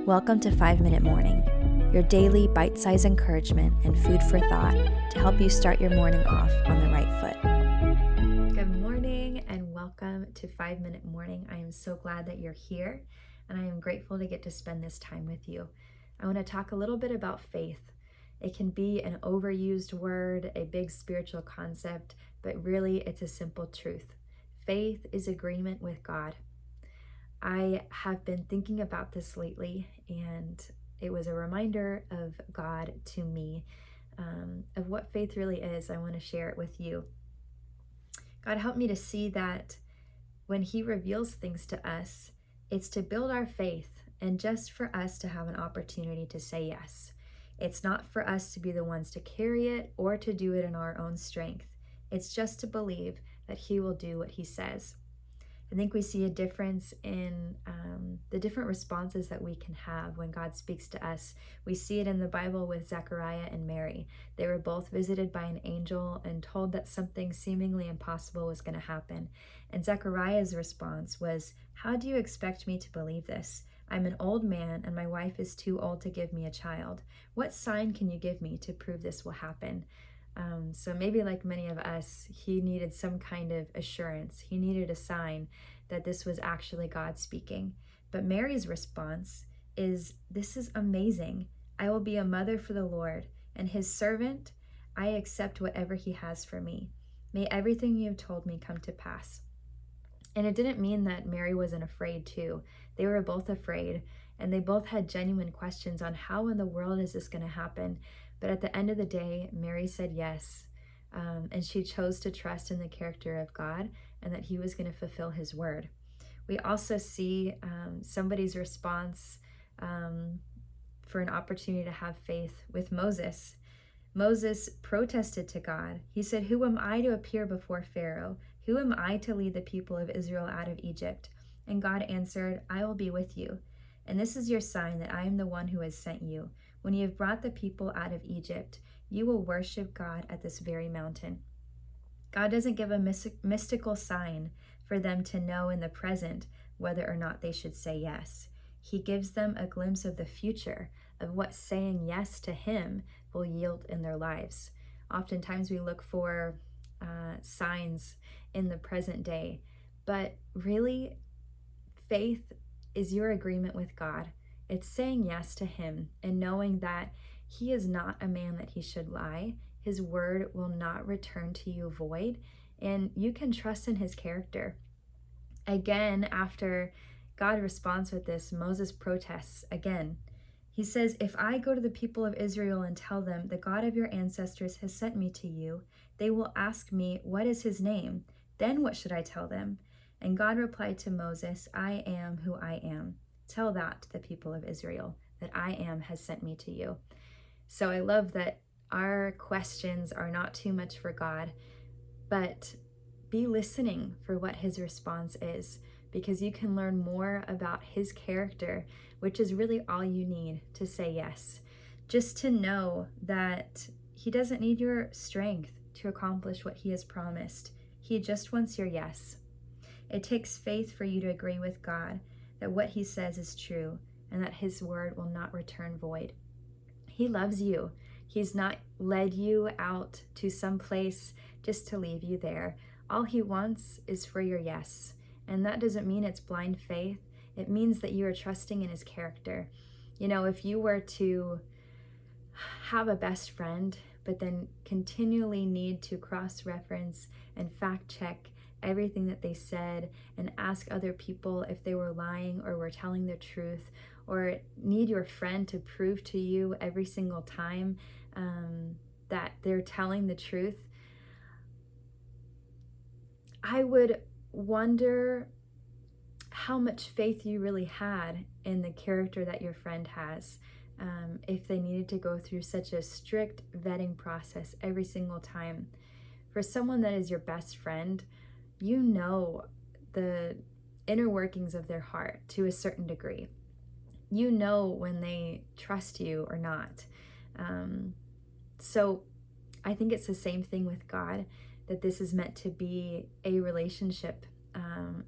Welcome to 5-Minute Morning, your daily bite-sized encouragement and food for thought to help you start your morning off on the right foot. Good morning and welcome to 5-Minute Morning. I am so glad that you're here and I am grateful to get to spend this time with you. I want to talk a little bit about faith. It can be an overused word, a big spiritual concept, but really it's a simple truth. Faith is agreement with God. I have been thinking about this lately, and it was a reminder of God to me, of what faith really is. I want to share it with you. God helped me to see that when He reveals things to us, it's to build our faith and just for us to have an opportunity to say yes. It's not for us to be the ones to carry it or to do it in our own strength. It's just to believe that He will do what He says. I think we see a difference in the different responses that we can have when God speaks to us. We see it in the Bible with Zechariah and Mary. They were both visited by an angel and told that something seemingly impossible was going to happen. And Zechariah's response was, "How do you expect me to believe this? I'm an old man and my wife is too old to give me a child. What sign can you give me to prove this will happen?" So maybe like many of us, he needed some kind of assurance. He needed a sign that this was actually God speaking. But Mary's response is, "This is amazing. I will be a mother for the Lord, and His servant. I accept whatever He has for me. May everything you have told me come to pass." And it didn't mean that Mary wasn't afraid too. They were both afraid, and they both had genuine questions on how in the world is this going to happen. But at the end of the day, Mary said yes, and she chose to trust in the character of God and that He was going to fulfill His word. We also see somebody's response for an opportunity to have faith with Moses. Moses protested to God. He said, "Who am I to appear before Pharaoh? Who am I to lead the people of Israel out of Egypt?" And God answered, "I will be with you. And this is your sign that I am the one who has sent you. When you have brought the people out of Egypt, you will worship God at this very mountain." God doesn't give a mystical sign for them to know in the present whether or not they should say yes. He gives them a glimpse of the future, of what saying yes to Him will yield in their lives. Oftentimes we look for signs in the present day, but really, faith is your agreement with God. It's saying yes to Him and knowing that He is not a man that He should lie. His word will not return to you void, and you can trust in His character. Again, after God responds with this, Moses protests again. He says, "If I go to the people of Israel and tell them, 'The God of your ancestors has sent me to you,' they will ask me, 'What is His name?' Then what should I tell them?" And God replied to Moses, "I am who I am. Tell that to the people of Israel, that I am has sent me to you." So I love that our questions are not too much for God, but be listening for what His response is, because you can learn more about His character, which is really all you need to say yes. Just to know that He doesn't need your strength to accomplish what He has promised. He just wants your yes. It takes faith for you to agree with God that what He says is true and that His word will not return void. He loves you. He's not led you out to some place just to leave you there. All He wants is for your yes. And that doesn't mean it's blind faith. It means that you are trusting in His character. You know, if you were to have a best friend, but then continually need to cross-reference and fact-check everything that they said and ask other people if they were lying or were telling the truth, or need your friend to prove to you every single time that they're telling the truth, I would wonder how much faith you really had in the character that your friend has, if they needed to go through such a strict vetting process every single time. For someone that is your best friend, you know the inner workings of their heart to a certain degree. You know when they trust you or not. So I think it's the same thing with God, that this is meant to be a relationship.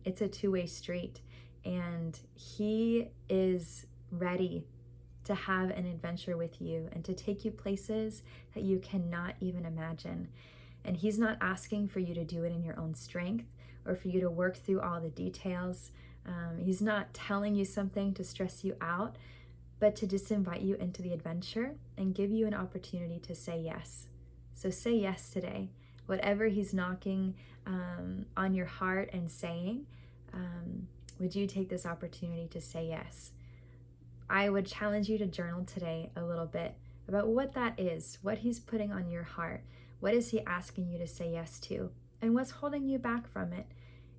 It's a two-way street, and He is ready to have an adventure with you and to take you places that you cannot even imagine. And He's not asking for you to do it in your own strength or for you to work through all the details. He's not telling you something to stress you out, but to just invite you into the adventure and give you an opportunity to say yes. So say yes today. Whatever He's knocking on your heart and saying, would you take this opportunity to say yes? I would challenge you to journal today a little bit about what that is, what He's putting on your heart. What is He asking you to say yes to? And what's holding you back from it?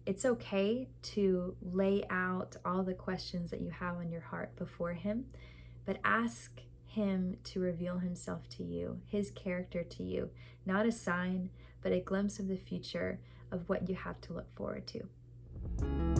It's okay to lay out all the questions that you have on your heart before Him, but ask Him to reveal Himself to you, His character to you, not a sign, but a glimpse of the future of what you have to look forward to.